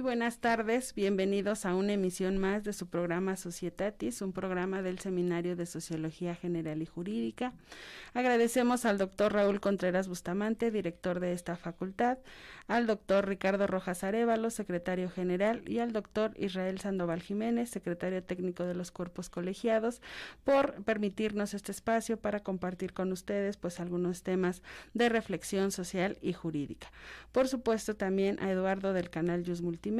buenas tardes, bienvenidos a una emisión más de su programa Societatis, un programa del Seminario de Sociología General y Jurídica. Agradecemos al doctor Raúl Contreras Bustamante, director de esta facultad, al doctor Ricardo Rojas Arévalo, secretario general, y al doctor Israel Sandoval Jiménez, secretario técnico de los cuerpos colegiados, por permitirnos este espacio para compartir con ustedes pues algunos temas de reflexión social y jurídica. Por supuesto también a Eduardo del canal Yus Multimedia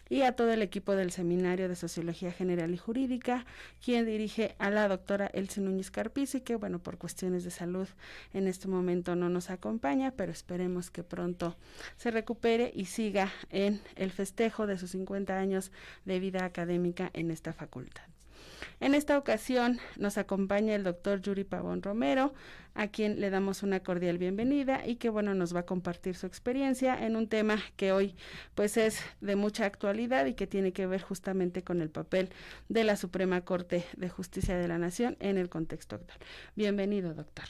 y a todo el equipo del Seminario de Sociología General y Jurídica, quien dirige a la doctora Elsie Núñez Carpizo, y que bueno, por cuestiones de salud en este momento no nos acompaña, pero esperemos que pronto se recupere y siga en el festejo de sus 50 años de vida académica en esta facultad. En esta ocasión nos acompaña el doctor Yuri Pavón Romero, a quien le damos una cordial bienvenida y que bueno, nos va a compartir su experiencia en un tema que hoy pues es de mucha actualidad y que tiene que ver justamente con el papel de la Suprema Corte de Justicia de la Nación en el contexto actual. Bienvenido, doctor.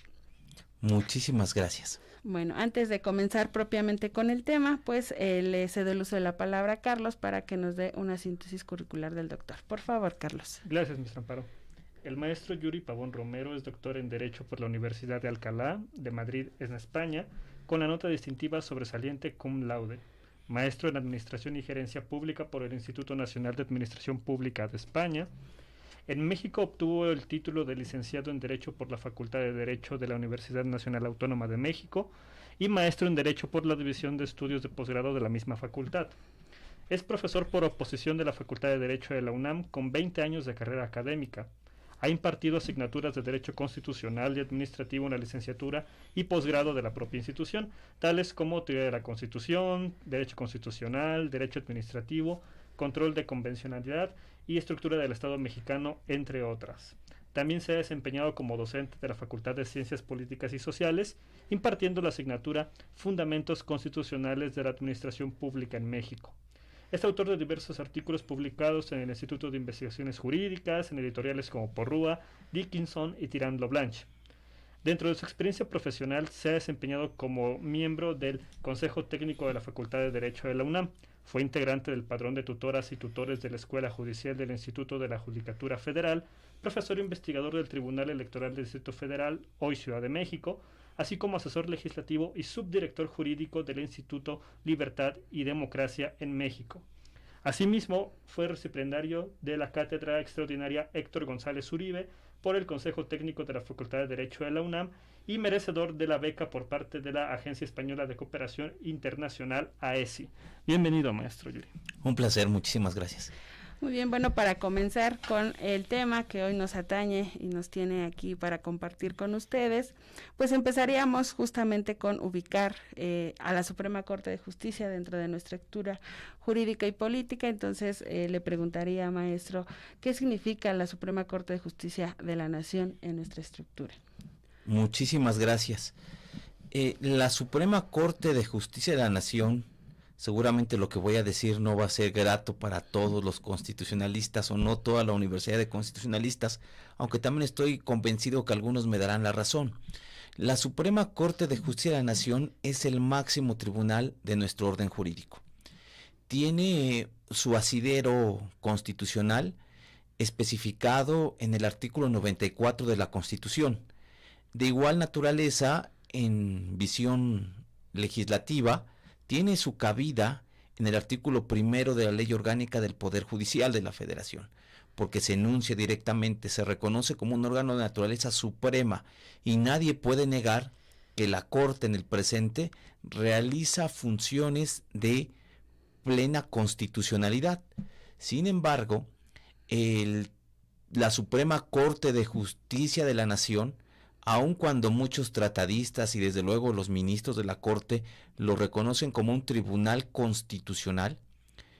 Muchísimas gracias. Bueno, antes de comenzar propiamente con el tema, pues le cedo el uso de la palabra a Carlos para que nos dé una síntesis curricular del doctor. Por favor, Carlos. Gracias, Mr. Amparo. El maestro Yuri Pavón Romero es doctor en Derecho por la Universidad de Alcalá, de Madrid, en España, con la nota distintiva sobresaliente cum laude. Maestro en Administración y Gerencia Pública por el Instituto Nacional de Administración Pública de España. En México obtuvo el título de licenciado en Derecho por la Facultad de Derecho de la Universidad Nacional Autónoma de México y maestro en Derecho por la División de Estudios de Posgrado de la misma facultad. Es profesor por oposición de la Facultad de Derecho de la UNAM con 20 años de carrera académica. Ha impartido asignaturas de Derecho Constitucional y Administrativo en la licenciatura y posgrado de la propia institución, tales como Teoría de la Constitución, Derecho Constitucional, Derecho Administrativo, Control de Convencionalidad y Estructura del Estado Mexicano, entre otras. También se ha desempeñado como docente de la Facultad de Ciencias Políticas y Sociales, impartiendo la asignatura Fundamentos Constitucionales de la Administración Pública en México. Es autor de diversos artículos publicados en el Instituto de Investigaciones Jurídicas, en editoriales como Porrúa, Dickinson y Tirant lo Blanche. Dentro de su experiencia profesional se ha desempeñado como miembro del Consejo Técnico de la Facultad de Derecho de la UNAM. Fue integrante del Padrón de Tutoras y Tutores de la Escuela Judicial del Instituto de la Judicatura Federal, profesor investigador del Tribunal Electoral del Distrito Federal, hoy Ciudad de México, así como asesor legislativo y subdirector jurídico del Instituto Libertad y Democracia en México. Asimismo, fue recipiendario de la Cátedra Extraordinaria Héctor González Uribe por el Consejo Técnico de la Facultad de Derecho de la UNAM y merecedor de la beca por parte de la Agencia Española de Cooperación Internacional, AESI. Bienvenido, maestro Yuri. Un placer, muchísimas gracias. Muy bien, bueno, para comenzar con el tema que hoy nos atañe y nos tiene aquí para compartir con ustedes, pues empezaríamos justamente con ubicar a la Suprema Corte de Justicia dentro de nuestra estructura jurídica y política. Entonces le preguntaría, maestro, ¿qué significa la Suprema Corte de Justicia de la Nación en nuestra estructura? Muchísimas gracias. La Suprema Corte de Justicia de la Nación, seguramente lo que voy a decir no va a ser grato para todos los constitucionalistas o no toda la Universidad de Constitucionalistas, aunque también estoy convencido que algunos me darán la razón. La Suprema Corte de Justicia de la Nación es el máximo tribunal de nuestro orden jurídico. Tiene su asidero constitucional especificado en el artículo 94 de la Constitución. De igual naturaleza, en visión legislativa, tiene su cabida en el artículo 1 de la Ley Orgánica del Poder Judicial de la Federación, porque se enuncia directamente, se reconoce como un órgano de naturaleza suprema y nadie puede negar que la Corte en el presente realiza funciones de plena constitucionalidad. Sin embargo, la Suprema Corte de Justicia de la Nación, aun cuando muchos tratadistas y desde luego los ministros de la Corte lo reconocen como un tribunal constitucional,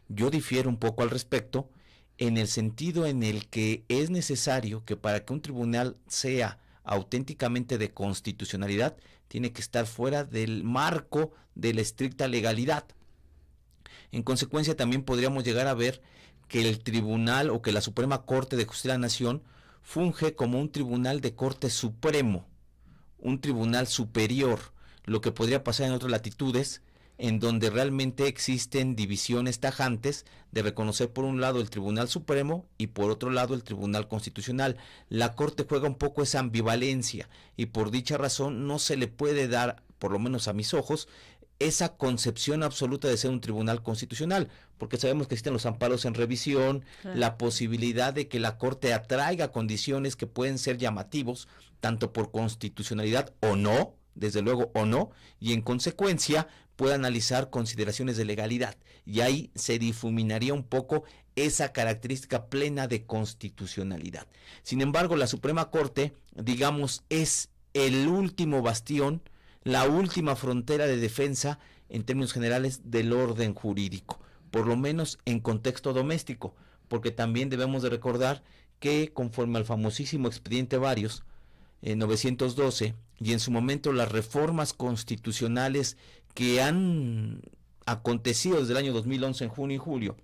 yo difiero un poco al respecto, en el sentido en el que es necesario que para que un tribunal sea auténticamente de constitucionalidad, tiene que estar fuera del marco de la estricta legalidad. En consecuencia, también podríamos llegar a ver que el tribunal o que la Suprema Corte de Justicia de la Nación funge como un tribunal de corte supremo, un tribunal superior, lo que podría pasar en otras latitudes, en donde realmente existen divisiones tajantes de reconocer por un lado el Tribunal Supremo y por otro lado el Tribunal Constitucional. La Corte juega un poco esa ambivalencia y por dicha razón no se le puede dar, por lo menos a mis ojos, esa concepción absoluta de ser un tribunal constitucional, porque sabemos que existen los amparos en revisión, Claro. la posibilidad de que la Corte atraiga condiciones que pueden ser llamativos, tanto por constitucionalidad o no, desde luego o no, y en consecuencia puede analizar consideraciones de legalidad, y ahí se difuminaría un poco esa característica plena de constitucionalidad. Sin embargo, la Suprema Corte, digamos, es el último bastión, la última frontera de defensa en términos generales del orden jurídico, por lo menos en contexto doméstico, porque también debemos de recordar que conforme al famosísimo expediente Varios, en 912, y en su momento las reformas constitucionales que han acontecido desde el año 2011 en junio y julio,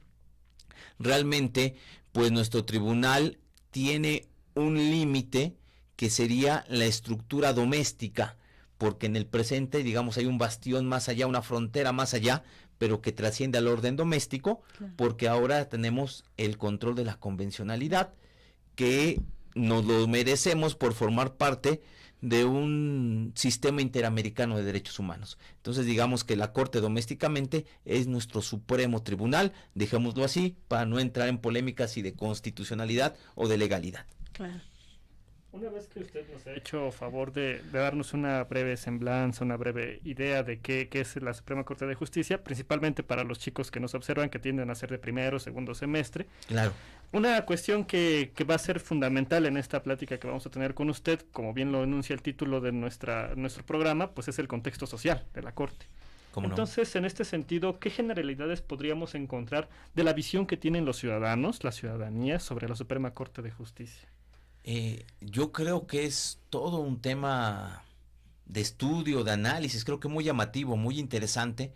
realmente pues nuestro tribunal tiene un límite que sería la estructura doméstica, porque en el presente, digamos, hay un bastión más allá, una frontera más allá, pero que trasciende al orden doméstico, Claro. porque ahora tenemos el control de la convencionalidad, que nos lo merecemos por formar parte de un sistema interamericano de derechos humanos. Entonces digamos que la Corte domésticamente es nuestro supremo tribunal, dejémoslo así, para no entrar en polémicas si de constitucionalidad o de legalidad. Claro. Una vez que usted nos ha hecho favor de darnos una breve semblanza, una breve idea de qué es la Suprema Corte de Justicia, principalmente para los chicos que nos observan, que tienden a ser de primero o segundo semestre, Claro. una cuestión que va a ser fundamental en esta plática que vamos a tener con usted, como bien lo enuncia el título de nuestro programa, pues es el contexto social de la Corte. ¿Cómo no? Entonces, en este sentido, ¿qué generalidades podríamos encontrar de la visión que tienen los ciudadanos, la ciudadanía, sobre la Suprema Corte de Justicia? Yo creo que es todo un tema de estudio, de análisis, creo que muy llamativo, muy interesante,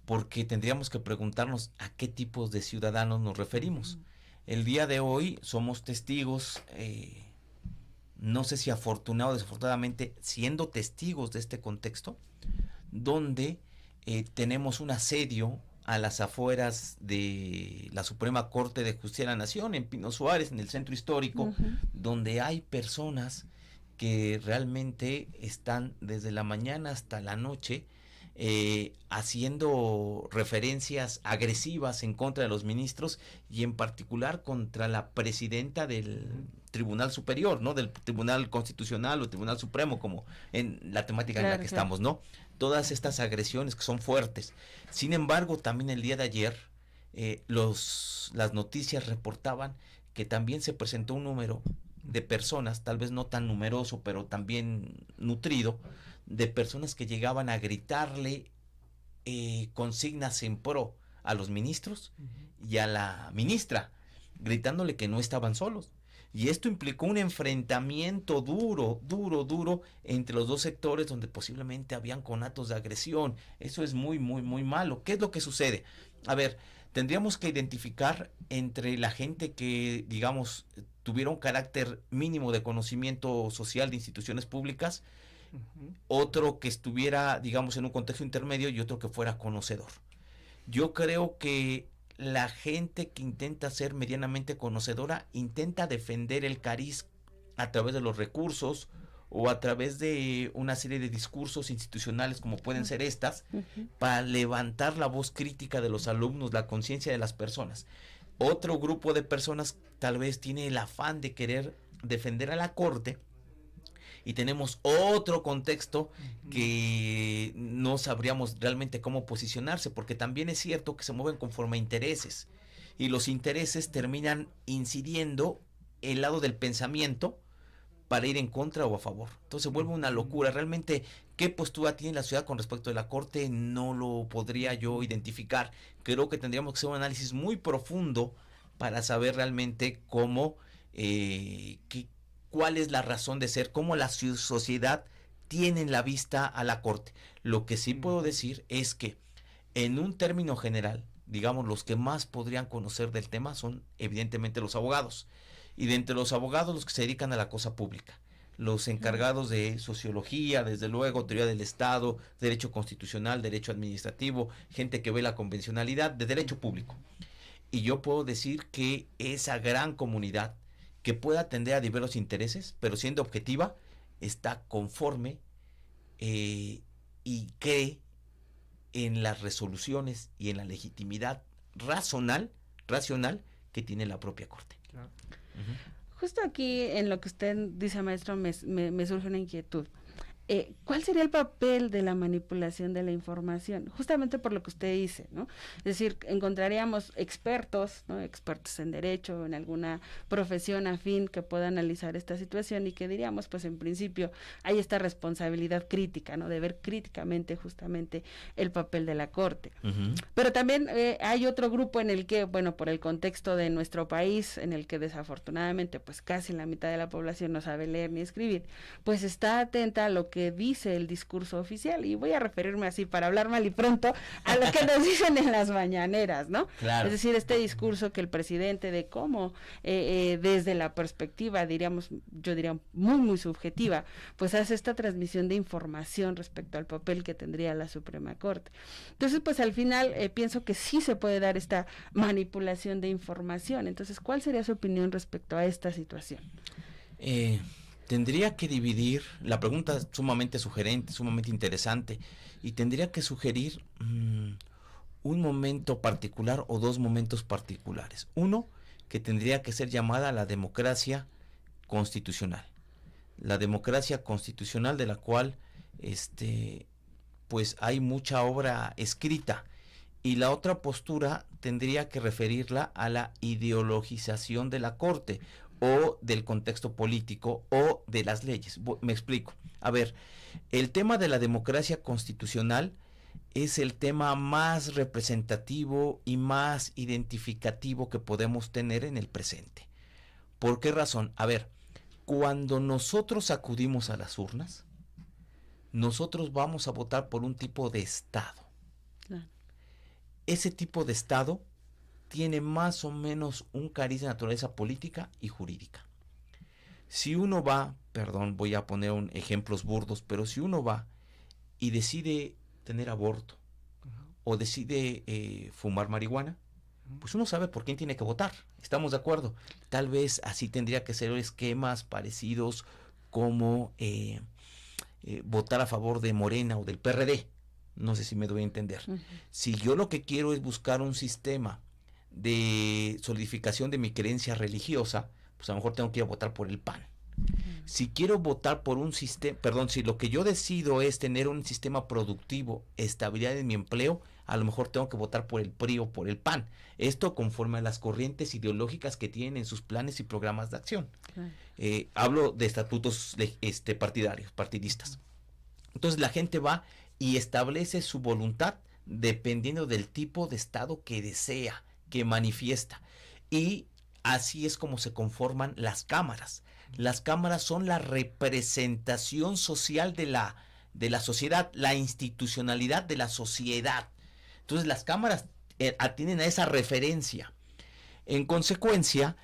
porque tendríamos que preguntarnos a qué tipos de ciudadanos nos referimos. El día de hoy somos testigos, no sé si afortunado o desafortunadamente, siendo testigos de este contexto, donde tenemos un asedio a las afueras de la Suprema Corte de Justicia de la Nación, en Pino Suárez, en el centro histórico, donde hay personas que realmente están desde la mañana hasta la noche haciendo referencias agresivas en contra de los ministros y en particular contra la presidenta del Tribunal Superior, ¿no? Del Tribunal Constitucional o Tribunal Supremo, como en la temática en la que estamos, ¿no? Todas estas agresiones que son fuertes. Sin embargo, también el día de ayer las noticias reportaban que también se presentó un número de personas, tal vez no tan numeroso, pero también nutrido, de personas que llegaban a gritarle consignas en pro a los ministros y a la ministra, gritándole que no estaban solos. Y esto implicó un enfrentamiento duro entre los dos sectores donde posiblemente habían conatos de agresión. Eso es muy, muy, muy malo. ¿Qué es lo que sucede? A ver, tendríamos que identificar entre la gente que, digamos, tuviera un carácter mínimo de conocimiento social de instituciones públicas, otro que estuviera, digamos, en un contexto intermedio y otro que fuera conocedor. Yo creo que la gente que intenta ser medianamente conocedora intenta defender el cariz a través de los recursos o a través de una serie de discursos institucionales como pueden ser estas, para levantar la voz crítica de los alumnos, la conciencia de las personas. Otro grupo de personas tal vez tiene el afán de querer defender a la Corte, y tenemos otro contexto que no sabríamos realmente cómo posicionarse, porque también es cierto que se mueven conforme a intereses, y los intereses terminan incidiendo el lado del pensamiento para ir en contra o a favor. Entonces vuelve una locura. Realmente, ¿qué postura tiene la ciudad con respecto de la Corte? No lo podría yo identificar. Creo que tendríamos que hacer un análisis muy profundo para saber realmente cómo, cuál es la razón de ser, cómo la sociedad tiene en la vista a la Corte. Lo que sí puedo decir es que, en un término general, digamos, los que más podrían conocer del tema son evidentemente los abogados. Y de entre los abogados, los que se dedican a la cosa pública. los encargados de sociología, desde luego, teoría del Estado, derecho constitucional, derecho administrativo, gente que ve la convencionalidad de derecho público. Y yo puedo decir que esa gran comunidad que puede atender a diversos intereses, pero siendo objetiva, está conforme y cree en las resoluciones y en la legitimidad racional que tiene la propia Corte. Claro. Justo aquí en lo que usted dice, maestro, me surge una inquietud. ¿Cuál sería el papel de la manipulación de la información? Justamente por lo que usted dice, ¿no? Es decir, encontraríamos expertos, ¿no? Expertos en derecho, en alguna profesión afín que pueda analizar esta situación y que diríamos, pues en principio hay esta responsabilidad crítica, ¿no? De ver críticamente justamente el papel de la Corte. Uh-huh. Pero también hay otro grupo en el que, bueno, por el contexto de nuestro país, en el que desafortunadamente pues casi la mitad de la población no sabe leer ni escribir, pues está atenta a lo que dice el discurso oficial, y voy a referirme así para hablar mal y pronto a lo que nos dicen en las mañaneras, ¿no? Claro. Es decir, este discurso que el presidente de cómo desde la perspectiva, yo diría muy subjetiva, pues hace esta transmisión de información respecto al papel que tendría la Suprema Corte. Entonces, pues al final pienso que sí se puede dar esta manipulación de información. Entonces, ¿cuál sería su opinión respecto a esta situación? Tendría que dividir, la pregunta es sumamente sugerente, sumamente interesante, y tendría que sugerir un momento particular o dos momentos particulares. Uno, que tendría que ser llamada la democracia constitucional. La democracia constitucional de la cual pues hay mucha obra escrita. Y la otra postura tendría que referirla a la ideologización de la Corte, o del contexto político, o de las leyes. Me explico. A ver, el tema de la democracia constitucional es el tema más representativo y más identificativo que podemos tener en el presente. ¿Por qué razón? A ver, cuando nosotros acudimos a las urnas, nosotros vamos a votar por un tipo de Estado. Claro. Ese tipo de Estado tiene más o menos un cariz de naturaleza política y jurídica. Si uno va, voy a poner ejemplos burdos, pero si uno va y decide tener aborto, o decide fumar marihuana, pues uno sabe por quién tiene que votar. ¿Estamos de acuerdo? Tal vez así tendría que ser esquemas parecidos como votar a favor de Morena o del PRD. No sé si me doy a entender. Uh-huh. Si yo lo que quiero es buscar un sistema de solidificación de mi creencia religiosa, pues a lo mejor tengo que ir a votar por el PAN. Si quiero votar por un sistema, si lo que yo decido es tener un sistema productivo, estabilidad en mi empleo, a lo mejor tengo que votar por el PRI o por el PAN. Esto conforme a las corrientes ideológicas que tienen en sus planes y programas de acción. Hablo de estatutos partidistas. Entonces la gente va y establece su voluntad dependiendo del tipo de Estado que desea, que manifiesta, y así es como se conforman las cámaras. Las cámaras son la representación social de la sociedad, la institucionalidad de la sociedad. Entonces las cámaras atienden a esa referencia. En consecuencia,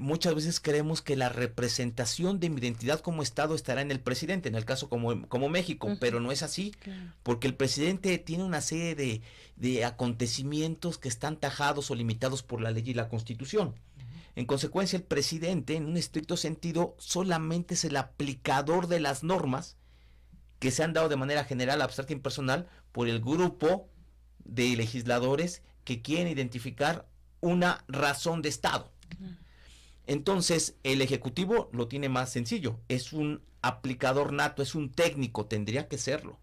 muchas veces creemos que la representación de mi identidad como Estado estará en el presidente, en el caso como México, uh-huh. Pero no es así, claro. Porque el presidente tiene una serie de acontecimientos que están tajados o limitados por la ley y la Constitución. Uh-huh. En consecuencia, el presidente, en un estricto sentido, solamente es el aplicador de las normas que se han dado de manera general, abstracta y impersonal por el grupo de legisladores que quieren identificar una razón de Estado. Uh-huh. Entonces, el Ejecutivo lo tiene más sencillo, es un aplicador nato, es un técnico, tendría que serlo.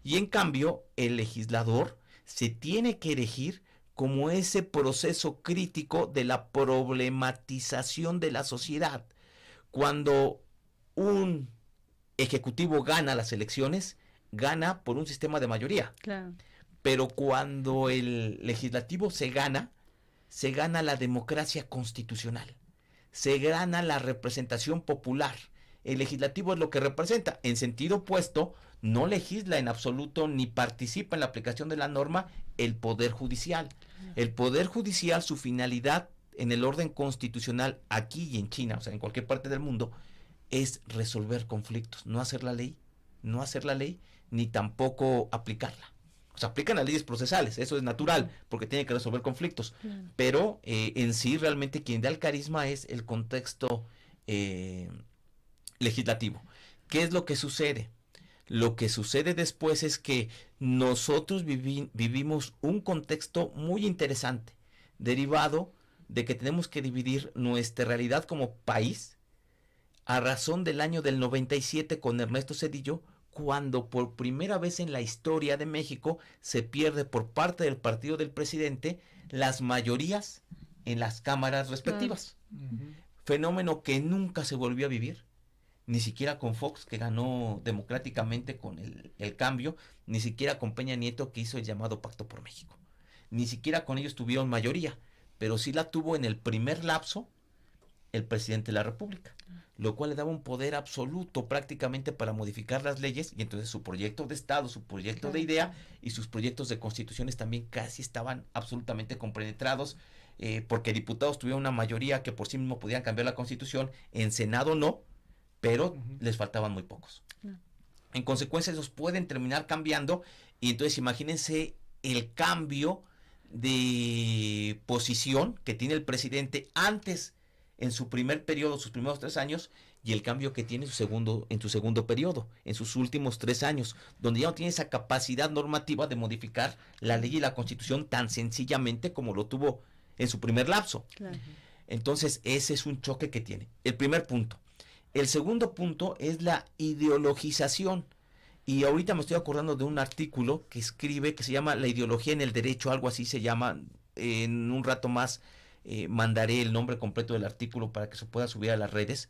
Y en cambio, el legislador se tiene que erigir como ese proceso crítico de la problematización de la sociedad. Cuando un Ejecutivo gana las elecciones, gana por un sistema de mayoría. Claro. Pero cuando el Legislativo se gana la democracia constitucional. Se gana la representación popular. El legislativo es lo que representa. En sentido opuesto, no legisla en absoluto ni participa en la aplicación de la norma el Poder Judicial. El Poder Judicial, su finalidad en el orden constitucional aquí y en China, o sea, en cualquier parte del mundo, es resolver conflictos, no hacer la ley, ni tampoco aplicarla. O sea, aplican las leyes procesales, eso es natural, porque tiene que resolver conflictos. Claro. Pero en sí, realmente, quien da el carisma es el contexto legislativo. ¿Qué es lo que sucede? Lo que sucede después es que nosotros vivimos un contexto muy interesante, derivado de que tenemos que dividir nuestra realidad como país a razón del año del 97 con Ernesto Zedillo, cuando por primera vez en la historia de México se pierde por parte del partido del presidente las mayorías en las cámaras respectivas. Fenómeno que nunca se volvió a vivir, ni siquiera con Fox, que ganó democráticamente con el cambio, ni siquiera con Peña Nieto, que hizo el llamado Pacto por México. Ni siquiera con ellos tuvieron mayoría, pero sí la tuvo en el primer lapso el presidente de la República, lo cual le daba un poder absoluto prácticamente para modificar las leyes, y entonces su proyecto de Estado, su proyecto de idea y sus proyectos de constituciones también casi estaban absolutamente compenetrados, porque diputados tuvieron una mayoría que por sí mismo podían cambiar la Constitución, en Senado no, pero les faltaban muy pocos. En consecuencia, esos pueden terminar cambiando, y entonces imagínense el cambio de posición que tiene el presidente antes, en su primer periodo, sus primeros 3 años, y el cambio que tiene en su segundo periodo, en sus últimos 3 años, donde ya no tiene esa capacidad normativa de modificar la ley y la Constitución tan sencillamente como lo tuvo en su primer lapso. Claro. Entonces, ese es un choque que tiene. El primer punto. El segundo punto es la ideologización. Y ahorita me estoy acordando de un artículo que escribe, que se llama La ideología en el derecho, algo así se llama. En un rato más mandaré el nombre completo del artículo para que se pueda subir a las redes.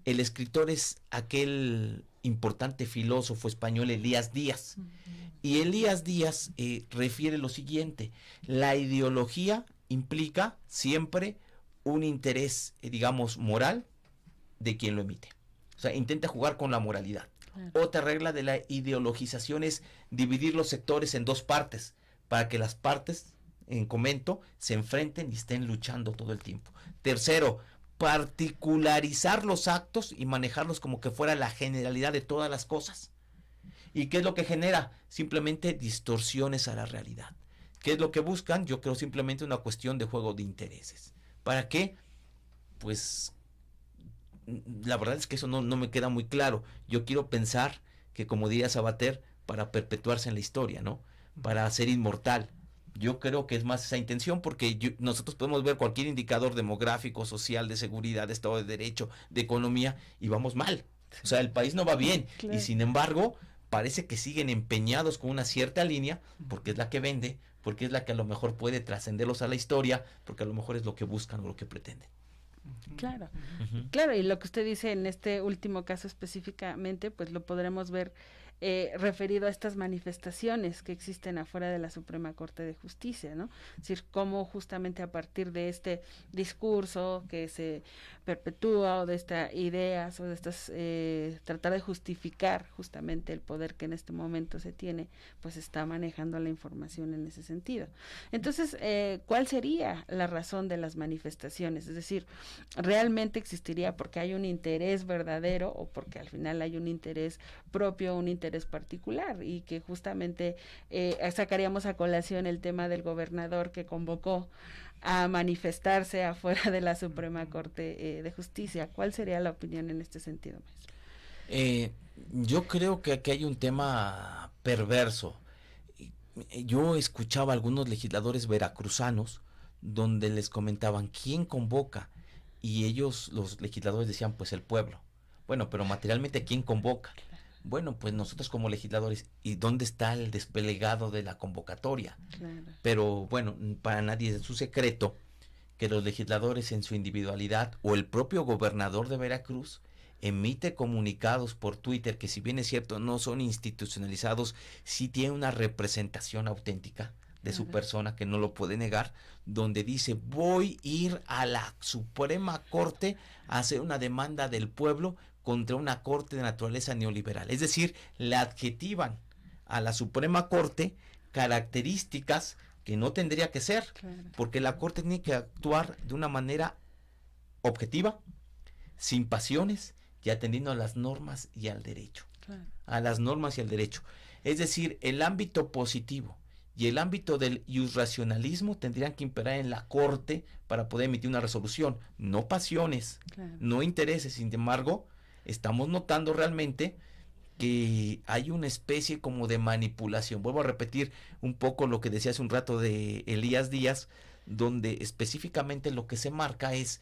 El escritor es aquel importante filósofo español Elías Díaz. Y Elías Díaz refiere lo siguiente: la ideología implica siempre un interés, digamos, moral de quien lo emite. O sea, intenta jugar con la moralidad. Otra regla de la ideologización es dividir los sectores en 2 partes, para que las partes, en comento, se enfrenten y estén luchando todo el tiempo. Tercero, particularizar los actos y manejarlos como que fuera la generalidad de todas las cosas. ¿Y qué es lo que genera? Simplemente distorsiones a la realidad. ¿Qué es lo que buscan? Yo creo simplemente una cuestión de juego de intereses. ¿Para qué? Pues la verdad es que eso no me queda muy claro. Yo quiero pensar que, como diría Sabater, para perpetuarse en la historia, ¿no? Para ser inmortal. Yo creo que es más esa intención, porque nosotros podemos ver cualquier indicador demográfico, social, de seguridad, de Estado de Derecho, de economía, y vamos mal. O sea, el país no va bien. Claro. Y sin embargo, parece que siguen empeñados con una cierta línea, porque es la que vende, porque es la que a lo mejor puede trascenderlos a la historia, porque a lo mejor es lo que buscan o lo que pretenden. Claro, claro, y lo que usted dice en este último caso específicamente, pues lo podremos ver referido a estas manifestaciones que existen afuera de la Suprema Corte de Justicia, ¿no? Es decir, cómo justamente a partir de este discurso que se perpetúa, o de estas ideas, o de estas, tratar de justificar justamente el poder que en este momento se tiene, pues está manejando la información en ese sentido. Entonces, ¿cuál sería la razón de las manifestaciones? Es decir, ¿realmente existiría porque hay un interés verdadero, o porque al final hay un interés propio, un interés particular? Y que justamente sacaríamos a colación el tema del gobernador que convocó a manifestarse afuera de la Suprema Corte de Justicia. ¿Cuál sería la opinión en este sentido, maestro? Yo creo que aquí hay un tema perverso. Yo escuchaba a algunos legisladores veracruzanos donde les comentaban quién convoca, y ellos, los legisladores, decían pues el pueblo. Bueno, pero materialmente ¿quién convoca? Bueno, pues nosotros como legisladores. ¿Y dónde está el desplegado de la convocatoria? Claro. Pero bueno, para nadie es un secreto que los legisladores en su individualidad, o el propio gobernador de Veracruz, emite comunicados por Twitter que, si bien es cierto no son institucionalizados, sí tiene una representación auténtica de su persona, que no lo puede negar, donde dice: voy a ir a la Suprema Corte a hacer una demanda del pueblo contra una corte de naturaleza neoliberal. Es decir, le adjetivan a la Suprema Corte características que no tendría que ser, claro, porque la Corte tiene que actuar de una manera objetiva, sin pasiones y atendiendo a las normas y al derecho. Claro. A las normas y al derecho. Es decir, el ámbito positivo y el ámbito del iusracionalismo tendrían que imperar en la Corte para poder emitir una resolución, no pasiones, Claro. no intereses. Sin embargo, estamos notando realmente que hay una especie como de manipulación. Vuelvo a repetir un poco lo que decía hace un rato de Elías Díaz, donde específicamente lo que se marca es: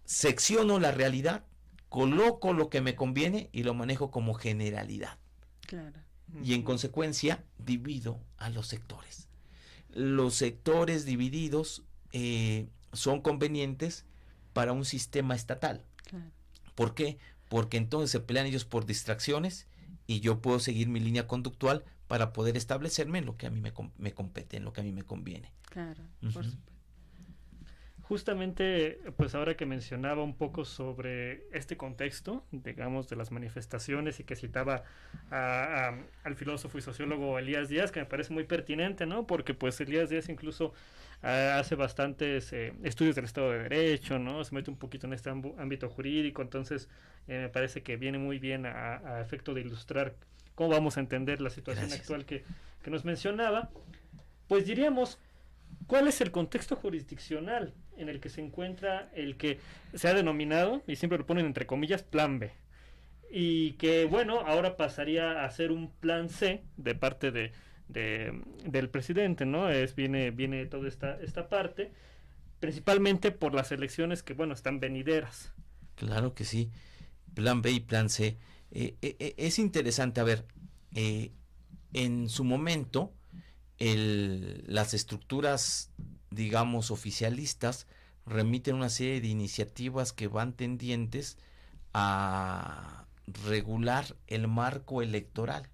secciono la realidad, coloco lo que me conviene y lo manejo como generalidad. Claro. Y en consecuencia divido a los sectores. Los sectores divididos son convenientes para un sistema estatal. Claro. ¿Por qué? Porque entonces se pelean ellos por distracciones y yo puedo seguir mi línea conductual para poder establecerme en lo que a mí me compete, en lo que a mí me conviene. Claro, Ujú. por supuesto. Justamente, pues ahora que mencionaba un poco sobre este contexto, digamos, de las manifestaciones y que citaba al filósofo y sociólogo Elías Díaz, que me parece muy pertinente, ¿no? Porque pues Elías Díaz incluso hace bastantes estudios del Estado de Derecho, ¿no? Se mete un poquito en este ámbito jurídico, entonces me parece que viene muy bien a efecto de ilustrar cómo vamos a entender la situación Gracias. actual que nos mencionaba. Pues diríamos, ¿cuál es el contexto jurisdiccional en el que se encuentra el que se ha denominado, y siempre lo ponen entre comillas, Plan B? Y que, bueno, ahora pasaría a ser un Plan C de parte del presidente, ¿no? Viene toda esta parte, principalmente por las elecciones que, bueno, están venideras. Claro que sí. Plan B y plan C. Es interesante, a ver, en su momento, las estructuras, digamos, oficialistas remiten una serie de iniciativas que van tendientes a regular el marco electoral.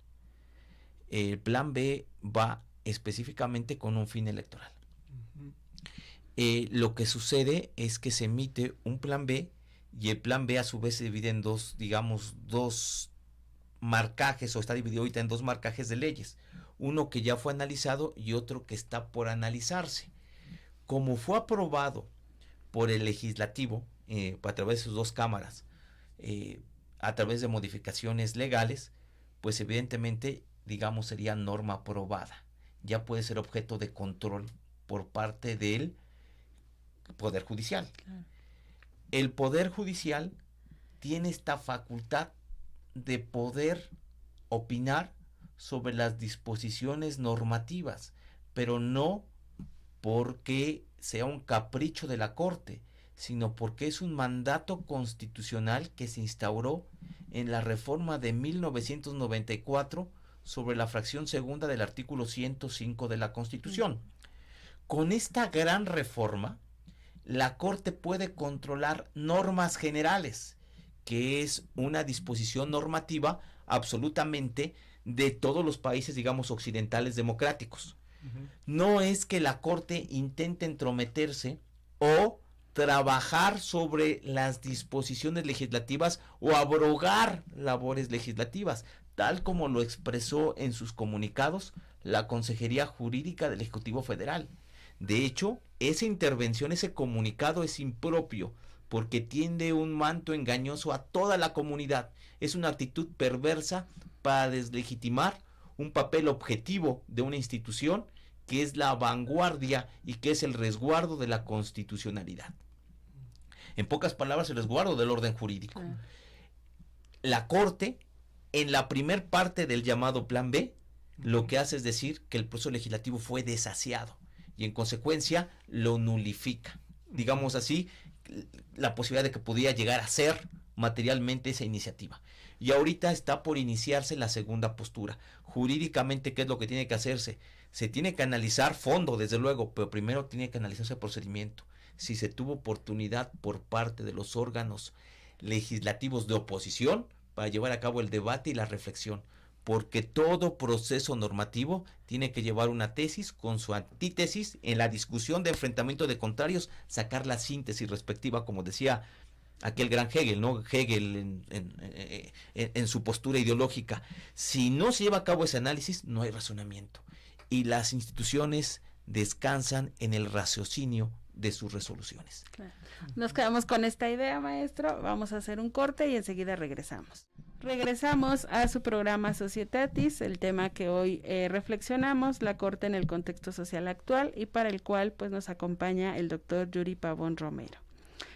El plan B va específicamente con un fin electoral. Lo que sucede es que se emite un plan B y el plan B a su vez se divide en dos marcajes, o está dividido ahorita en dos marcajes de leyes. Uno que ya fue analizado y otro que está por analizarse. Como fue aprobado por el legislativo a través de sus dos cámaras, a través de modificaciones legales, pues evidentemente, digamos, sería norma aprobada. Ya puede ser objeto de control por parte del Poder Judicial. Claro. El Poder Judicial tiene esta facultad de poder opinar sobre las disposiciones normativas, pero no porque sea un capricho de la Corte, sino porque es un mandato constitucional que se instauró en la reforma de 1994 sobre la fracción segunda del artículo 105 de la Constitución. Con esta gran reforma, la Corte puede controlar normas generales, que es una disposición normativa absolutamente de todos los países, digamos, occidentales democráticos. No es que la Corte intente entrometerse o trabajar sobre las disposiciones legislativas o abrogar labores legislativas, tal como lo expresó en sus comunicados la Consejería Jurídica del Ejecutivo Federal. De hecho, esa intervención, ese comunicado es impropio, porque tiende un manto engañoso a toda la comunidad. Es una actitud perversa para deslegitimar un papel objetivo de una institución que es la vanguardia y que es el resguardo de la constitucionalidad. En pocas palabras, el resguardo del orden jurídico. La Corte, en la primer parte del llamado Plan B, lo que hace es decir que el proceso legislativo fue desasiado y en consecuencia lo nulifica. Digamos así, la posibilidad de que pudiera llegar a ser materialmente esa iniciativa. Y ahorita está por iniciarse la segunda postura. Jurídicamente, ¿qué es lo que tiene que hacerse? Se tiene que analizar fondo, desde luego, pero primero tiene que analizarse el procedimiento. Si se tuvo oportunidad por parte de los órganos legislativos de oposición para llevar a cabo el debate y la reflexión. Porque todo proceso normativo tiene que llevar una tesis con su antítesis, en la discusión de enfrentamiento de contrarios, sacar la síntesis respectiva, como decía aquel gran Hegel, ¿no? Hegel en su postura ideológica. Si no se lleva a cabo ese análisis, no hay razonamiento. Y las instituciones descansan en el raciocinio de sus resoluciones. Claro. Nos quedamos con esta idea, maestro. Vamos a hacer un corte y enseguida regresamos. Regresamos a su programa Societatis, el tema que hoy reflexionamos, la Corte en el contexto social actual, y para el cual pues nos acompaña el doctor Yuri Pavón Romero.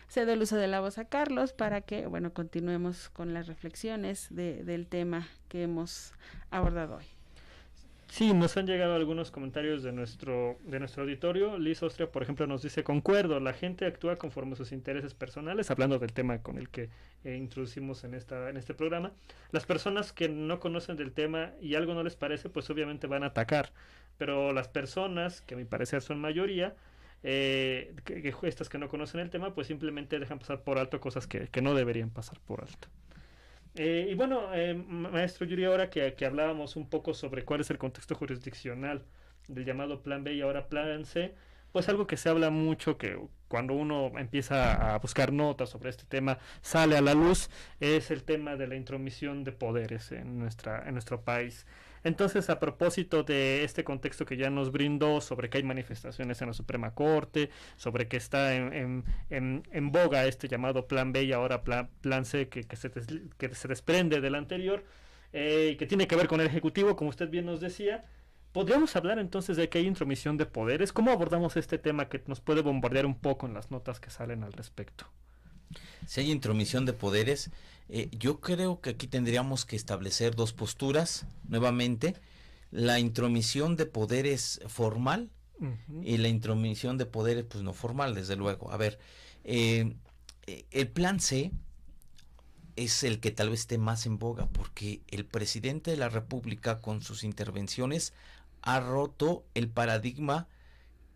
Cedo el uso de la voz a Carlos para que, bueno, continuemos con las reflexiones del tema que hemos abordado hoy. Sí, nos han llegado algunos comentarios de nuestro auditorio. Liz Ostria, por ejemplo, nos dice: concuerdo, la gente actúa conforme a sus intereses personales, hablando del tema con el que introducimos en este programa. Las personas que no conocen del tema y algo no les parece, pues obviamente van a atacar, pero las personas, que a mi parecer son mayoría, estas que no conocen el tema, pues simplemente dejan pasar por alto cosas que no deberían pasar por alto. Y bueno, maestro Yuri, ahora que hablábamos un poco sobre cuál es el contexto jurisdiccional del llamado Plan B y ahora Plan C, pues algo que se habla mucho, que cuando uno empieza a buscar notas sobre este tema sale a la luz, es el tema de la intromisión de poderes en nuestro país. Entonces, a propósito de este contexto que ya nos brindó sobre que hay manifestaciones en la Suprema Corte, sobre que está en boga este llamado Plan B y ahora Plan C que se desprende del anterior, que tiene que ver con el Ejecutivo, como usted bien nos decía, ¿podríamos hablar entonces de que hay intromisión de poderes? ¿Cómo abordamos este tema que nos puede bombardear un poco en las notas que salen al respecto? Si hay intromisión de poderes, yo creo que aquí tendríamos que establecer dos posturas nuevamente: la intromisión de poderes formal y la intromisión de poderes pues no formal, desde luego. A ver, el Plan C es el que tal vez esté más en boga, porque el presidente de la República con sus intervenciones ha roto el paradigma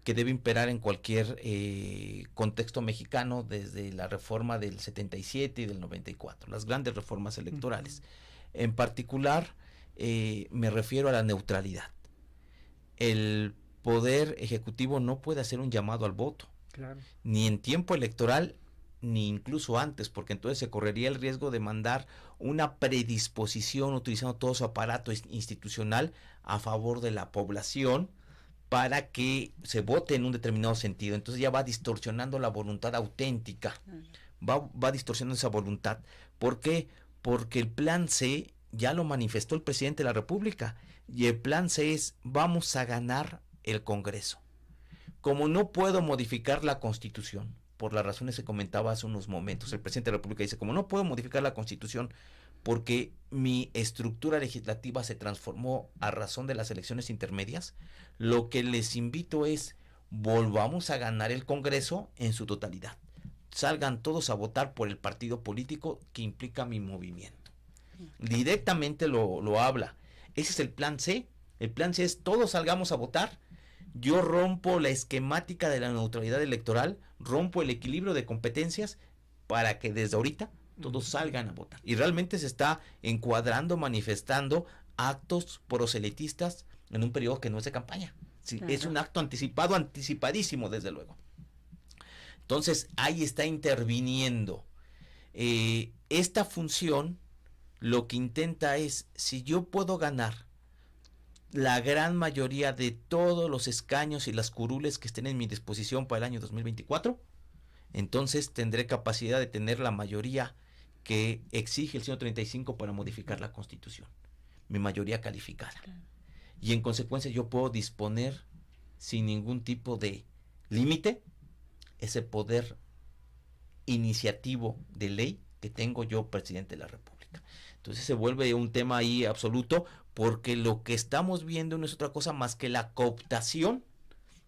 que debe imperar en cualquier contexto mexicano desde la reforma del 77 y del 94, las grandes reformas electorales. En particular, me refiero a la neutralidad. El poder ejecutivo no puede hacer un llamado al voto, claro, ni en tiempo electoral, ni incluso antes, porque entonces se correría el riesgo de mandar una predisposición utilizando todo su aparato institucional a favor de la población, para que se vote en un determinado sentido. Entonces ya va distorsionando la voluntad auténtica, va distorsionando esa voluntad. ¿Por qué? Porque el Plan C ya lo manifestó el presidente de la República, y el Plan C es: vamos a ganar el Congreso. Como no puedo modificar la Constitución, por las razones que comentaba hace unos momentos, el presidente de la República dice: como no puedo modificar la Constitución porque mi estructura legislativa se transformó a razón de las elecciones intermedias, lo que les invito es: volvamos a ganar el Congreso en su totalidad. Salgan todos a votar por el partido político que implica mi movimiento. Directamente lo habla. Ese es el Plan C. El Plan C es: todos salgamos a votar. Yo rompo la esquemática de la neutralidad electoral, rompo el equilibrio de competencias para que desde ahorita todos salgan a votar. Y realmente se está encuadrando, manifestando actos proselitistas en un periodo que no es de campaña. Sí, claro. Es un acto anticipadísimo, desde luego. Entonces, ahí está interviniendo. Esta función lo que intenta es: si yo puedo ganar la gran mayoría de todos los escaños y las curules que estén en mi disposición para el año 2024, entonces tendré capacidad de tener la mayoría que exige el 135 para modificar la Constitución, mi mayoría calificada. Claro. Y en consecuencia yo puedo disponer sin ningún tipo de límite ese poder iniciativo de ley que tengo yo, presidente de la República. Entonces se vuelve un tema ahí absoluto, porque lo que estamos viendo no es otra cosa más que la cooptación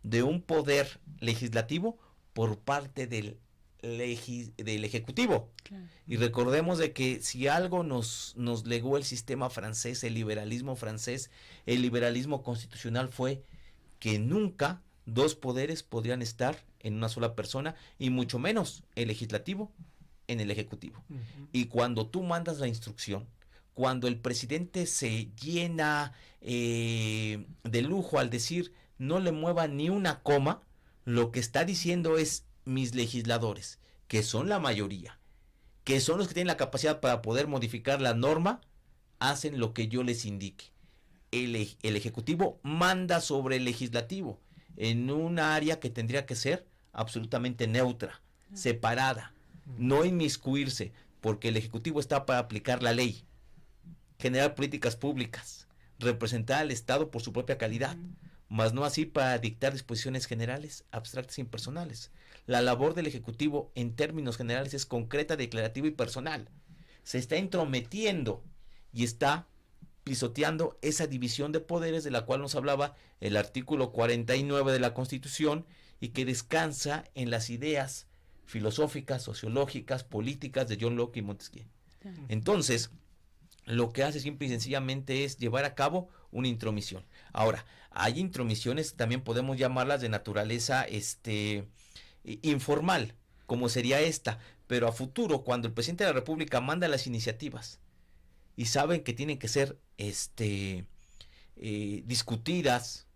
de un poder legislativo por parte del Ejecutivo. Claro. Y recordemos de que si algo nos legó el sistema francés, el liberalismo francés, el liberalismo constitucional, fue que nunca dos poderes podrían estar en una sola persona, y mucho menos el legislativo en el ejecutivo. Y cuando tú mandas la instrucción, cuando el presidente se llena de lujo al decir no le mueva ni una coma, lo que está diciendo es: mis legisladores, que son la mayoría, que son los que tienen la capacidad para poder modificar la norma, hacen lo que yo les indique. El Ejecutivo manda sobre el Legislativo en un área que tendría que ser absolutamente neutra, separada, no inmiscuirse, porque el Ejecutivo está para aplicar la ley, generar políticas públicas, representar al Estado por su propia calidad, mas no así para dictar disposiciones generales, abstractas e impersonales. La labor del Ejecutivo en términos generales es concreta, declarativa y personal. Se está entrometiendo y está pisoteando esa división de poderes de la cual nos hablaba el artículo 49 de la Constitución y que descansa en las ideas filosóficas, sociológicas, políticas de John Locke y Montesquieu. Entonces, lo que hace simple y sencillamente es llevar a cabo una intromisión. Ahora, hay intromisiones, también podemos llamarlas de naturaleza informal, como sería esta, pero a futuro, cuando el presidente de la República manda las iniciativas y saben que tienen que ser discutidas,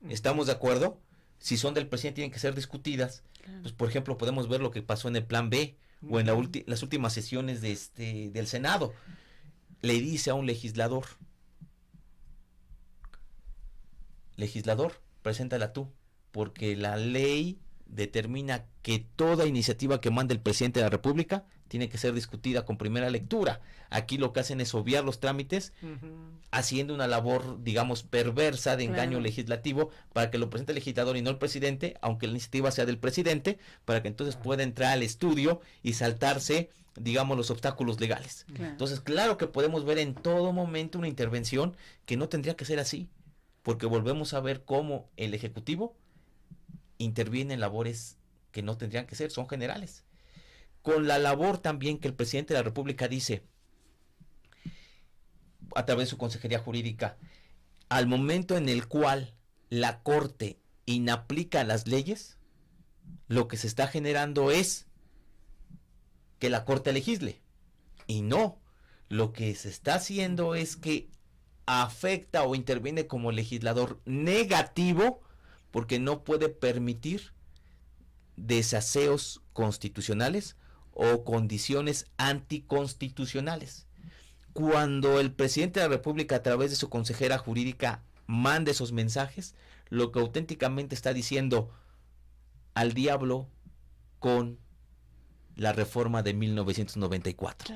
¿estamos de acuerdo? Si son del presidente tienen que ser discutidas. Pues, por ejemplo, podemos ver lo que pasó en el Plan B o en las últimas sesiones del Senado. Le dice a un legislador, preséntala tú, porque la ley determina que toda iniciativa que mande el presidente de la República tiene que ser discutida con primera lectura. Aquí lo que hacen es obviar los trámites, haciendo una labor, digamos, perversa de engaño legislativo para que lo presente el legislador y no el presidente, aunque la iniciativa sea del presidente, para que entonces pueda entrar al estudio y saltarse, digamos, los obstáculos legales. Entonces, claro que podemos ver en todo momento una intervención que no tendría que ser así, porque volvemos a ver cómo el Ejecutivo interviene en labores que no tendrían que ser, son generales. Con la labor también que el presidente de la República dice, a través de su consejería jurídica, al momento en el cual la Corte inaplica las leyes, lo que se está generando es que la Corte legisle. Y no, lo que se está haciendo es que afecta o interviene como legislador negativo, porque no puede permitir desaseos constitucionales o condiciones anticonstitucionales. Cuando el presidente de la República, a través de su consejera jurídica, manda esos mensajes, lo que auténticamente está diciendo al diablo con la reforma de 1994.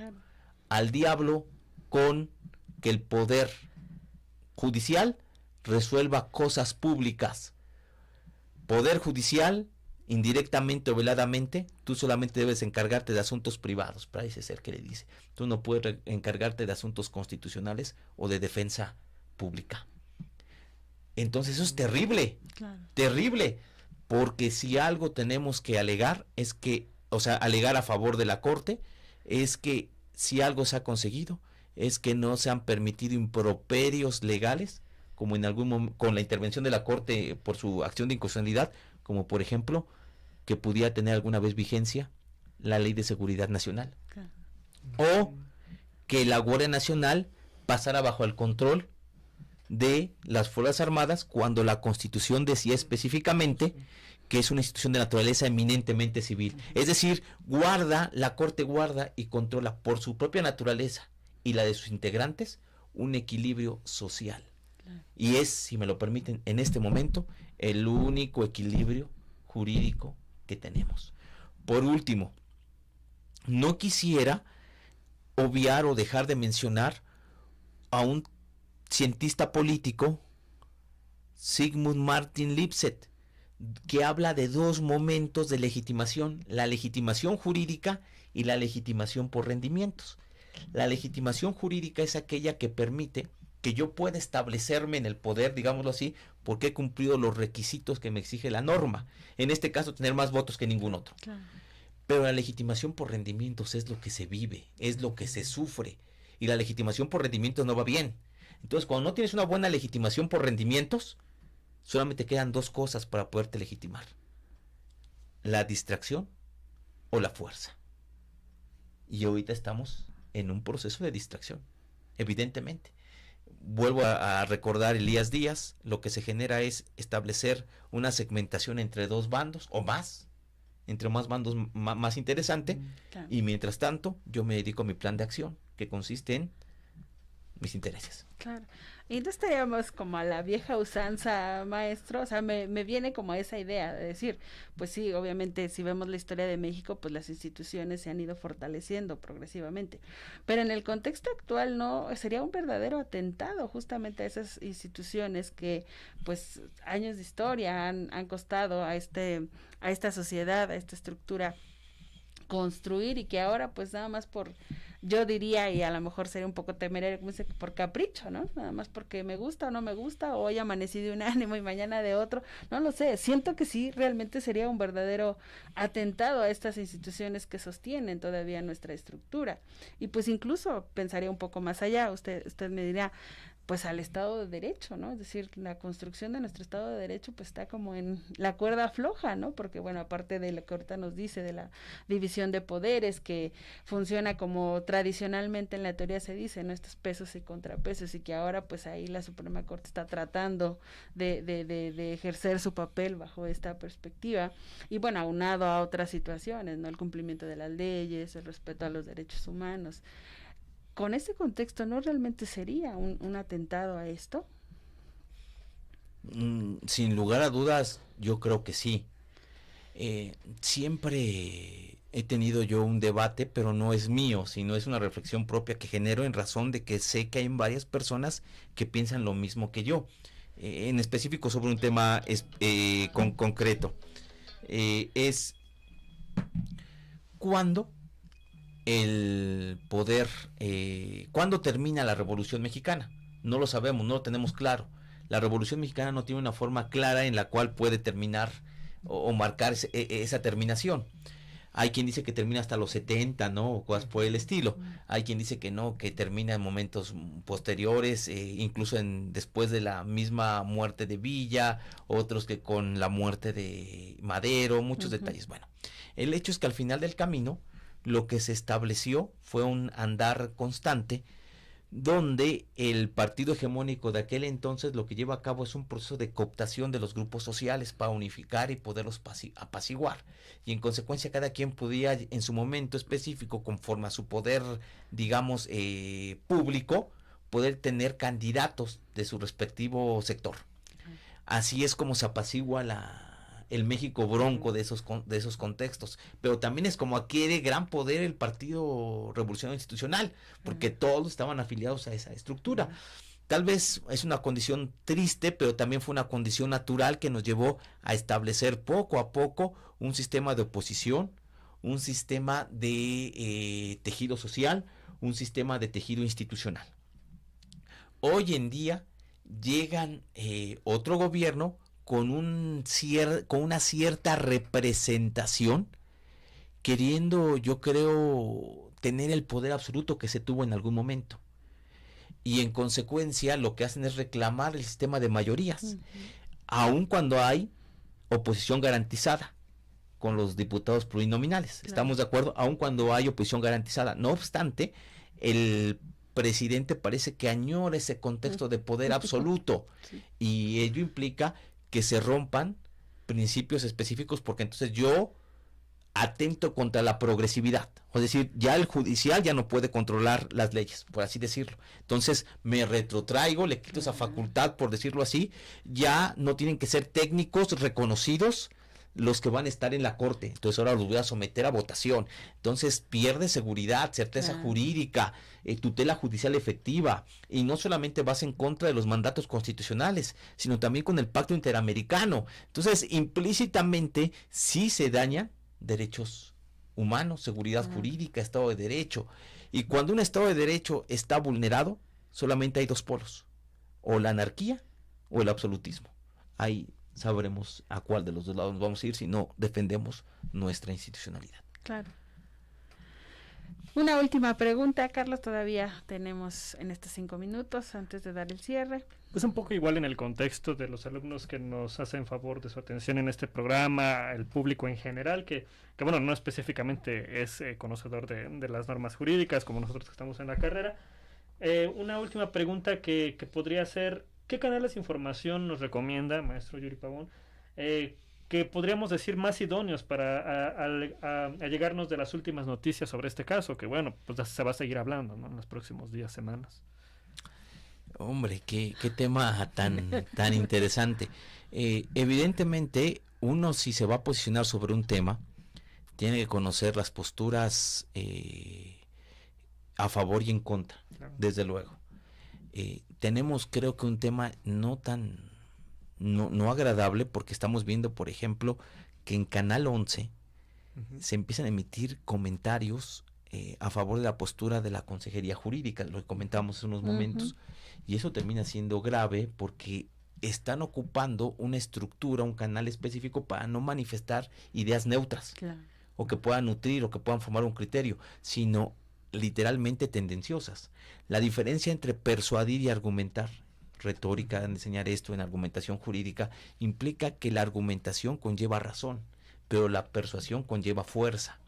Al diablo con que el poder judicial resuelva cosas públicas. Poder judicial, indirectamente o veladamente, tú solamente debes encargarte de asuntos privados, parece ser que le dice. Tú no puedes encargarte de asuntos constitucionales o de defensa pública. Entonces eso es terrible, terrible, porque si algo tenemos que alegar es que, o sea, alegar a favor de la Corte, es que si algo se ha conseguido, es que no se han permitido improperios legales, como en algún momento, con la intervención de la Corte por su acción de inconstitucionalidad, como por ejemplo, que pudiera tener alguna vez vigencia la Ley de Seguridad Nacional. O que la Guardia Nacional pasara bajo el control de las Fuerzas Armadas, cuando la Constitución decía específicamente que es una institución de naturaleza eminentemente civil. Es decir, la Corte guarda y controla por su propia naturaleza y la de sus integrantes un equilibrio social. Y es, si me lo permiten, en este momento, el único equilibrio jurídico que tenemos. Por último, no quisiera obviar o dejar de mencionar a un cientista político, Sigmund Martin Lipset, que habla de dos momentos de legitimación: la legitimación jurídica y la legitimación por rendimientos. La legitimación jurídica es aquella que permite que yo pueda establecerme en el poder, digámoslo así, porque he cumplido los requisitos que me exige la norma. En este caso, tener más votos que ningún otro. Pero la legitimación por rendimientos es lo que se vive, es lo que se sufre. Y la legitimación por rendimientos no va bien. Entonces, cuando no tienes una buena legitimación por rendimientos, solamente quedan dos cosas para poderte legitimar: la distracción o la fuerza. Y ahorita estamos en un proceso de distracción, evidentemente. Vuelvo a recordar Elías Díaz, lo que se genera es establecer una segmentación entre dos bandos o más, entre más bandos más interesante, y mientras tanto yo me dedico a mi plan de acción, que consiste en mis intereses. Claro. Y no estaríamos como a la vieja usanza, maestro, o sea, me viene como esa idea de decir, pues sí, obviamente si vemos la historia de México, pues las instituciones se han ido fortaleciendo progresivamente, pero en el contexto actual no, sería un verdadero atentado justamente a esas instituciones que pues años de historia han costado a esta sociedad, a esta estructura construir, y que ahora pues nada más por, yo diría, y a lo mejor sería un poco temerario, como dice, por capricho, ¿no? Nada más porque me gusta o no me gusta, o hoy amanecí de un ánimo y mañana de otro, no lo sé, siento que sí, realmente sería un verdadero atentado a estas instituciones que sostienen todavía nuestra estructura. Y pues incluso pensaría un poco más allá, usted me dirá, pues al Estado de Derecho, ¿no? Es decir, la construcción de nuestro Estado de Derecho pues está como en la cuerda floja, ¿no? Porque bueno, aparte de lo que ahorita nos dice de la división de poderes que funciona como tradicionalmente en la teoría se dice, ¿no? Estos pesos y contrapesos, y que ahora pues ahí la Suprema Corte está tratando de ejercer su papel bajo esta perspectiva, y bueno, aunado a otras situaciones, ¿no? El cumplimiento de las leyes, el respeto a los derechos humanos. Con ese contexto, ¿no realmente sería un atentado a esto? Sin lugar a dudas, yo creo que sí. Siempre he tenido yo un debate, pero no es mío, sino es una reflexión propia que genero en razón de que sé que hay varias personas que piensan lo mismo que yo. En específico sobre un tema concreto. Es cuando el poder, ¿cuándo termina la Revolución Mexicana? No lo sabemos, no lo tenemos claro. La Revolución Mexicana no tiene una forma clara en la cual puede terminar o marcar esa terminación. Hay quien dice que termina hasta los 70, ¿no? O cosas por el estilo. Hay quien dice que no, que termina en momentos posteriores, incluso después de la misma muerte de Villa, otros que con la muerte de Madero, muchos detalles. Bueno, el hecho es que al final del camino, lo que se estableció fue un andar constante donde el partido hegemónico de aquel entonces lo que lleva a cabo es un proceso de cooptación de los grupos sociales para unificar y poderlos apaciguar, y en consecuencia cada quien podía en su momento específico, conforme a su poder, digamos, público, poder tener candidatos de su respectivo sector. Así es como se apacigua el México bronco de esos contextos, pero también es como adquiere gran poder el Partido Revolucionario Institucional, porque todos estaban afiliados a esa estructura. Tal vez es una condición triste, pero también fue una condición natural que nos llevó a establecer poco a poco un sistema de oposición, un sistema de tejido social, un sistema de tejido institucional. Hoy en día llegan otro gobierno con una cierta representación, queriendo, yo creo, tener el poder absoluto que se tuvo en algún momento. Y en consecuencia lo que hacen es reclamar el sistema de mayorías, aun cuando hay oposición garantizada con los diputados plurinominales. Claro. ¿Estamos de acuerdo? Aun cuando hay oposición garantizada. No obstante, el presidente parece que añora ese contexto de poder absoluto, sí. Y ello implica que se rompan principios específicos, porque entonces yo atento contra la progresividad, es decir, ya el judicial ya no puede controlar las leyes, por así decirlo. Entonces me retrotraigo, le quito esa facultad, por decirlo así. Ya no tienen que ser técnicos reconocidos los que van a estar en la corte, entonces ahora los voy a someter a votación. Entonces pierde seguridad, certeza jurídica, tutela judicial efectiva, y no solamente vas en contra de los mandatos constitucionales, sino también con el pacto interamericano. Entonces implícitamente sí se dañan derechos humanos, seguridad jurídica, Estado de Derecho. Y cuando un Estado de Derecho está vulnerado, solamente hay dos polos: o la anarquía o el absolutismo. Ahí sabremos a cuál de los dos lados nos vamos a ir si no defendemos nuestra institucionalidad. Claro. Una última pregunta, Carlos, todavía tenemos en estos 5 minutos antes de dar el cierre. Pues un poco igual en el contexto de los alumnos que nos hacen favor de su atención en este programa, el público en general, que bueno, no específicamente es conocedor de las normas jurídicas como nosotros que estamos en la carrera. Una última pregunta que podría ser: ¿qué canales de información nos recomienda, maestro Yuri Pavón, que podríamos decir más idóneos para llegarnos de las últimas noticias sobre este caso, que bueno, pues se va a seguir hablando, ¿no?, en los próximos días, semanas? Hombre, qué tema tan interesante. Evidentemente, uno si se va a posicionar sobre un tema, tiene que conocer las posturas a favor y en contra, Claro. desde luego. Tenemos, creo que un tema no agradable, porque estamos viendo, por ejemplo, que en Canal 11 se empiezan a emitir comentarios a favor de la postura de la Consejería Jurídica, lo que comentábamos hace unos momentos, y eso termina siendo grave porque están ocupando una estructura, un canal específico para no manifestar ideas neutras, Claro. o que puedan nutrir o que puedan formar un criterio, sino literalmente tendenciosas. La diferencia entre persuadir y argumentar, retórica, en enseñar esto en argumentación jurídica, implica que la argumentación conlleva razón, pero la persuasión conlleva fuerza.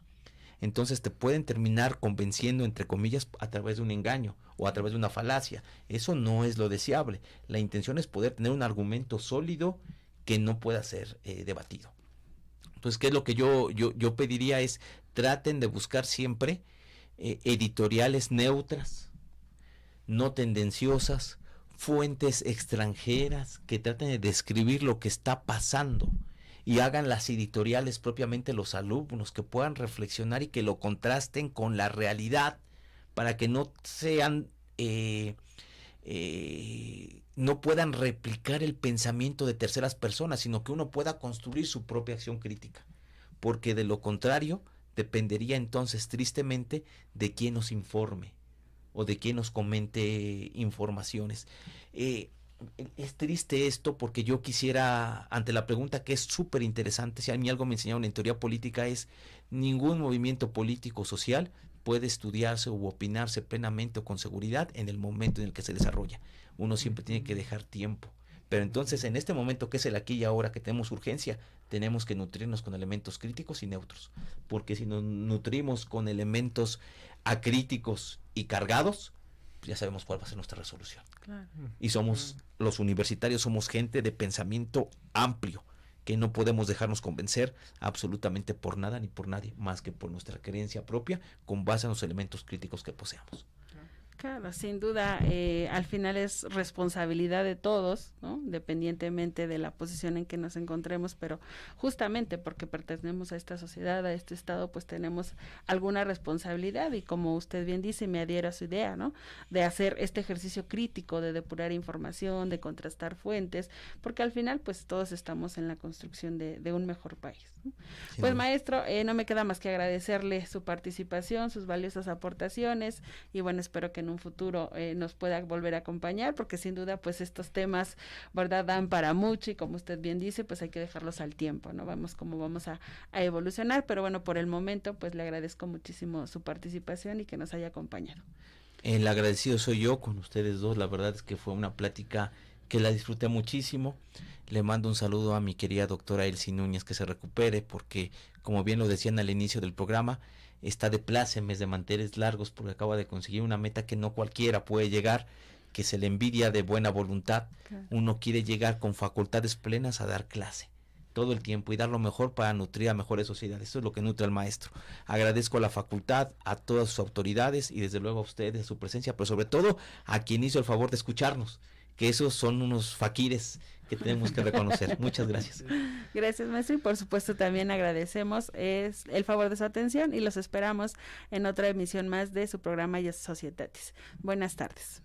Entonces te pueden terminar convenciendo, entre comillas, a través de un engaño o a través de una falacia. Eso no es lo deseable. La intención es poder tener un argumento sólido que no pueda ser debatido. Entonces, ¿qué es lo que yo pediría? Es traten de buscar siempre editoriales neutras, no tendenciosas, fuentes extranjeras que traten de describir lo que está pasando, y hagan las editoriales propiamente los alumnos, que puedan reflexionar y que lo contrasten con la realidad, para que no sean no puedan replicar el pensamiento de terceras personas, sino que uno pueda construir su propia acción crítica, porque de lo contrario dependería entonces tristemente de quién nos informe o de quién nos comente informaciones. Es triste esto, porque yo quisiera, ante la pregunta que es súper interesante, si a mí algo me enseñaron en teoría política, es ningún movimiento político social puede estudiarse u opinarse plenamente o con seguridad en el momento en el que se desarrolla. Uno siempre tiene que dejar tiempo. Pero entonces, en este momento que es el aquí y ahora, que tenemos urgencia, tenemos que nutrirnos con elementos críticos y neutros. Porque si nos nutrimos con elementos acríticos y cargados, ya sabemos cuál va a ser nuestra resolución. Claro. Y somos, los universitarios somos gente de pensamiento amplio, que no podemos dejarnos convencer absolutamente por nada ni por nadie, más que por nuestra creencia propia, con base en los elementos críticos que poseamos. Claro, sin duda, al final es responsabilidad de todos, ¿no? Independientemente de la posición en que nos encontremos, pero justamente porque pertenecemos a esta sociedad, a este estado, pues tenemos alguna responsabilidad, y como usted bien dice, me adhiero a su idea, ¿no? De hacer este ejercicio crítico, de depurar información, de contrastar fuentes, porque al final, pues todos estamos en la construcción de un mejor país, ¿no? Pues maestro, no me queda más que agradecerle su participación, sus valiosas aportaciones, y bueno, espero que en un futuro nos pueda volver a acompañar, porque sin duda pues estos temas, verdad, dan para mucho, y como usted bien dice, pues hay que dejarlos al tiempo, ¿no? Vamos cómo vamos a evolucionar, pero bueno, por el momento pues le agradezco muchísimo su participación y que nos haya acompañado. El agradecido soy yo con ustedes dos. La verdad es que fue una plática que la disfruté muchísimo. Le mando un saludo a mi querida doctora Elsie Núñez, que se recupere, porque como bien lo decían al inicio del programa, está de plácemes, de manteles largos, porque acaba de conseguir una meta que no cualquiera puede llegar, que se le envidia de buena voluntad. Claro. Uno quiere llegar con facultades plenas a dar clase todo el tiempo y dar lo mejor para nutrir a mejores sociedades. Eso es lo que nutre al maestro. Agradezco a la facultad, a todas sus autoridades y desde luego a ustedes su presencia, pero sobre todo a quien hizo el favor de escucharnos, que esos son unos faquires que tenemos que reconocer. Muchas gracias. Gracias, maestro, y por supuesto también agradecemos el favor de su atención y los esperamos en otra emisión más de su programa Societatis. Buenas tardes.